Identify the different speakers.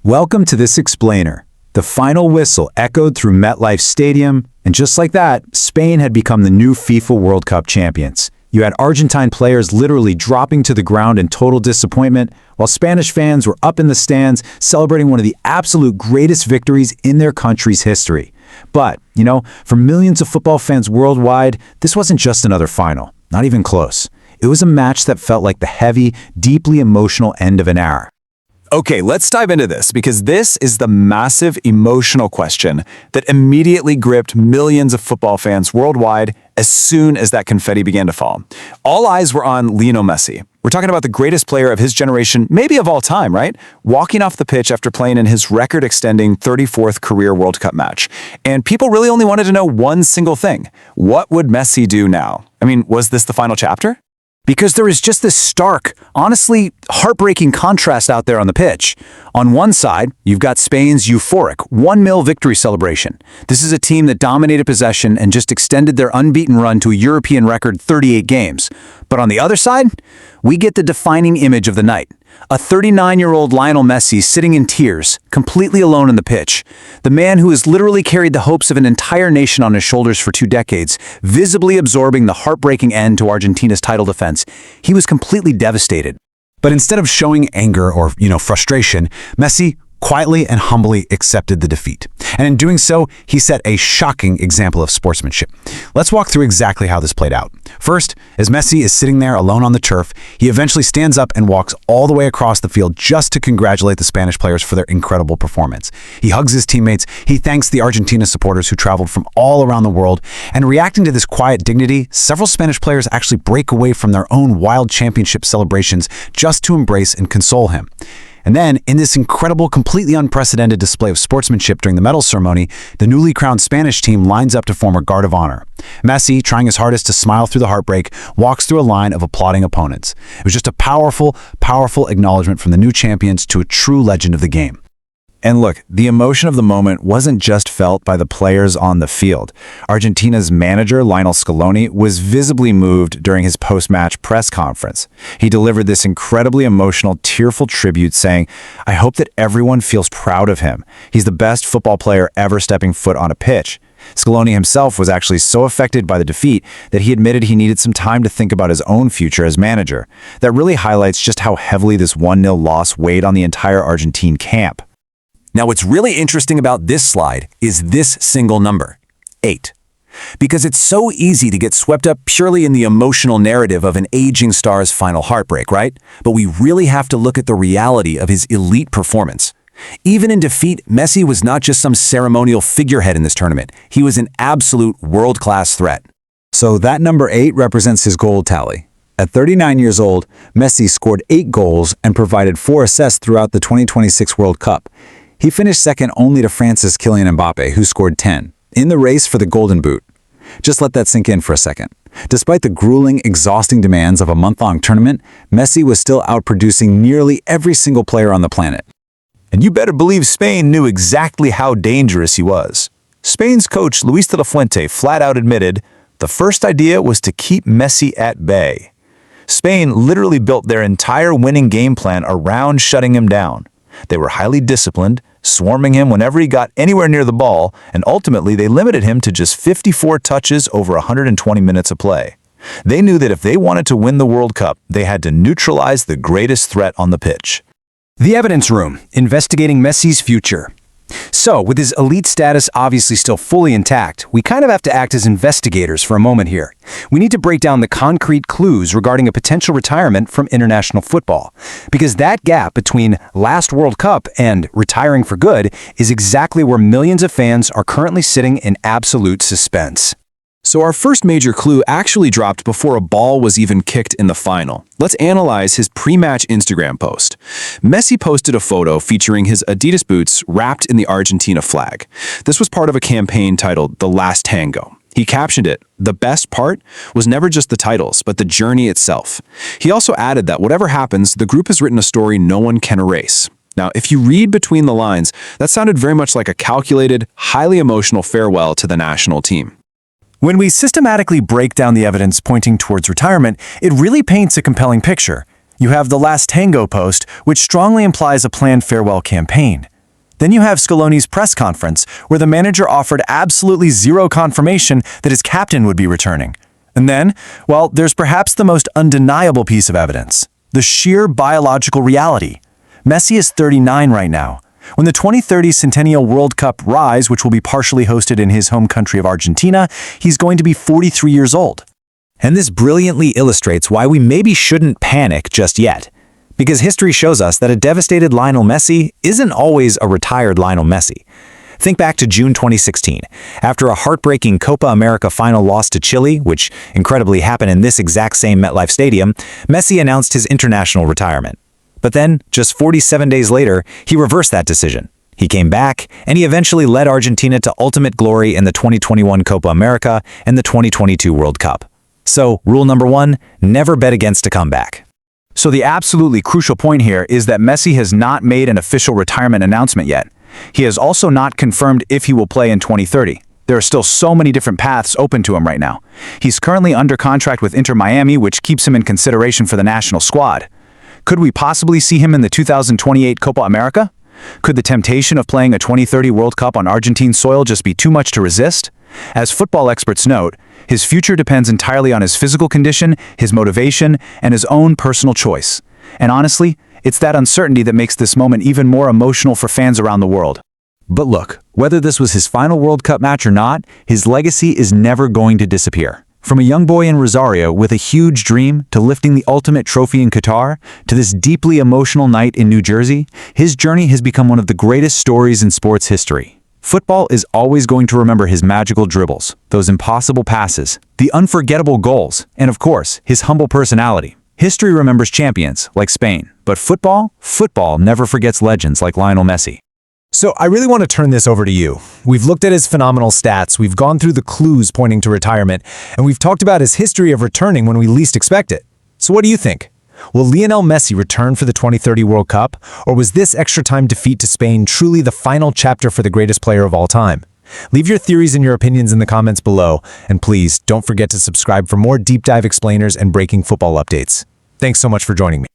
Speaker 1: Welcome to this explainer. The final whistle echoed through MetLife Stadium, and just like that, Spain had become the new FIFA World Cup champions. You had Argentine players literally dropping to the ground in total disappointment, while Spanish fans were up in the stands celebrating one of the absolute greatest victories in their country's history. But, for millions of football fans worldwide, this wasn't just another final, not even close. It was a match that felt like the heavy, deeply emotional end of an era.
Speaker 2: Okay, let's dive into this because this is the massive emotional question that immediately gripped millions of football fans worldwide as soon as that confetti began to fall. All eyes were on Lionel Messi. We're talking about the greatest player of his generation, maybe of all time, right? Walking off the pitch after playing in his record-extending 34th career World Cup match. And people really only wanted to know one single thing. What would Messi do now? Was this the final chapter?
Speaker 1: Because there is just this stark, honestly heartbreaking contrast out there on the pitch. On one side, you've got Spain's euphoric 1-0 victory celebration. This is a team that dominated possession and just extended their unbeaten run to a European record 38 games. But on the other side, we get the defining image of the night. A 39-year-old Lionel Messi sitting in tears, completely alone on the pitch. The man who has literally carried the hopes of an entire nation on his shoulders for 2 decades, visibly absorbing the heartbreaking end to Argentina's title defense. He was completely devastated. But instead of showing anger or, frustration, Messi quietly and humbly accepted the defeat. And in doing so, he set a shocking example of sportsmanship. Let's walk through exactly how this played out. First, as Messi is sitting there alone on the turf, he eventually stands up and walks all the way across the field just to congratulate the Spanish players for their incredible performance. He hugs his teammates, he thanks the Argentina supporters who traveled from all around the world, and reacting to this quiet dignity, several Spanish players actually break away from their own wild championship celebrations just to embrace and console him. And then, in this incredible, completely unprecedented display of sportsmanship during the medal ceremony, the newly crowned Spanish team lines up to form a guard of honor. Messi, trying his hardest to smile through the heartbreak, walks through a line of applauding opponents. It was just a powerful, powerful acknowledgement from the new champions to a true legend of the game.
Speaker 2: And look, the emotion of the moment wasn't just felt by the players on the field. Argentina's manager, Lionel Scaloni, was visibly moved during his post-match press conference. He delivered this incredibly emotional, tearful tribute saying, "I hope that everyone feels proud of him. He's the best football player ever stepping foot on a pitch." Scaloni himself was actually so affected by the defeat that he admitted he needed some time to think about his own future as manager. That really highlights just how heavily this 1-0 loss weighed on the entire Argentine camp.
Speaker 3: Now, what's really interesting about this slide is this single number, 8. Because it's so easy to get swept up purely in the emotional narrative of an aging star's final heartbreak, right? But we really have to look at the reality of his elite performance. Even in defeat, Messi was not just some ceremonial figurehead in this tournament. He was an absolute world-class threat.
Speaker 1: So that number 8 represents his goal tally. At 39 years old, Messi scored 8 goals and provided 4 assists throughout the 2026 World Cup. He finished second only to France's Kylian Mbappe, who scored 10, in the race for the Golden Boot. Just let that sink in for a second. Despite the grueling, exhausting demands of a month-long tournament, Messi was still outproducing nearly every single player on the planet.
Speaker 2: And you better believe Spain knew exactly how dangerous he was. Spain's coach, Luis de la Fuente, flat out admitted, the first idea was to keep Messi at bay. Spain literally built their entire winning game plan around shutting him down. They were highly disciplined, swarming him whenever he got anywhere near the ball, and ultimately they limited him to just 54 touches over 120 minutes of play. They knew that if they wanted to win the World Cup, they had to neutralize the greatest threat on the pitch.
Speaker 3: The evidence room, investigating Messi's future. So, with his elite status obviously still fully intact, we kind of have to act as investigators for a moment here. We need to break down the concrete clues regarding a potential retirement from international football. Because that gap between last World Cup and retiring for good is exactly where millions of fans are currently sitting in absolute suspense.
Speaker 2: So our first major clue actually dropped before a ball was even kicked in the final. Let's analyze his pre-match Instagram post. Messi posted a photo featuring his Adidas boots wrapped in the Argentina flag. This was part of a campaign titled The Last Tango. He captioned it, "The best part was never just the titles, but the journey itself." He also added that whatever happens, the group has written a story no one can erase. Now, if you read between the lines, that sounded very much like a calculated, highly emotional farewell to the national team.
Speaker 3: When we systematically break down the evidence pointing towards retirement, it really paints a compelling picture.
Speaker 2: You have the Last Tango post, which strongly implies a planned farewell campaign. Then you have Scaloni's press conference, where the manager offered absolutely zero confirmation that his captain would be returning. And then, well, there's perhaps the most undeniable piece of evidence: the sheer biological reality. Messi is 39 right now. When the 2030 Centennial World Cup Rise, which will be partially hosted in his home country of Argentina, he's going to be 43 years old.
Speaker 1: And this brilliantly illustrates why we maybe shouldn't panic just yet. Because history shows us that a devastated Lionel Messi isn't always a retired Lionel Messi. Think back to June 2016. After a heartbreaking Copa America final loss to Chile, which incredibly happened in this exact same MetLife Stadium, Messi announced his international retirement. But then, just 47 days later, he reversed that decision. He came back, and he eventually led Argentina to ultimate glory in the 2021 Copa America and the 2022 World Cup. So, rule number 1, never bet against a comeback.
Speaker 2: So the absolutely crucial point here is that Messi has not made an official retirement announcement yet. He has also not confirmed if he will play in 2030. There are still so many different paths open to him right now. He's currently under contract with Inter Miami, which keeps him in consideration for the national squad. Could we possibly see him in the 2028 Copa America? Could the temptation of playing a 2030 World Cup on Argentine soil just be too much to resist? As football experts note, his future depends entirely on his physical condition, his motivation, and his own personal choice. And honestly, it's that uncertainty that makes this moment even more emotional for fans around the world. But look, whether this was his final World Cup match or not, his legacy is never going to disappear. From a young boy in Rosario with a huge dream to lifting the ultimate trophy in Qatar, to this deeply emotional night in New Jersey, his journey has become one of the greatest stories in sports history. Football is always going to remember his magical dribbles, those impossible passes, the unforgettable goals, and of course, his humble personality. History remembers champions, like Spain, but football never forgets legends like Lionel Messi.
Speaker 3: So I really want to turn this over to you. We've looked at his phenomenal stats, we've gone through the clues pointing to retirement, and we've talked about his history of returning when we least expect it. So what do you think? Will Lionel Messi return for the 2030 World Cup, or was this extra-time defeat to Spain truly the final chapter for the greatest player of all time? Leave your theories and your opinions in the comments below, and please don't forget to subscribe for more deep dive explainers and breaking football updates. Thanks so much for joining me.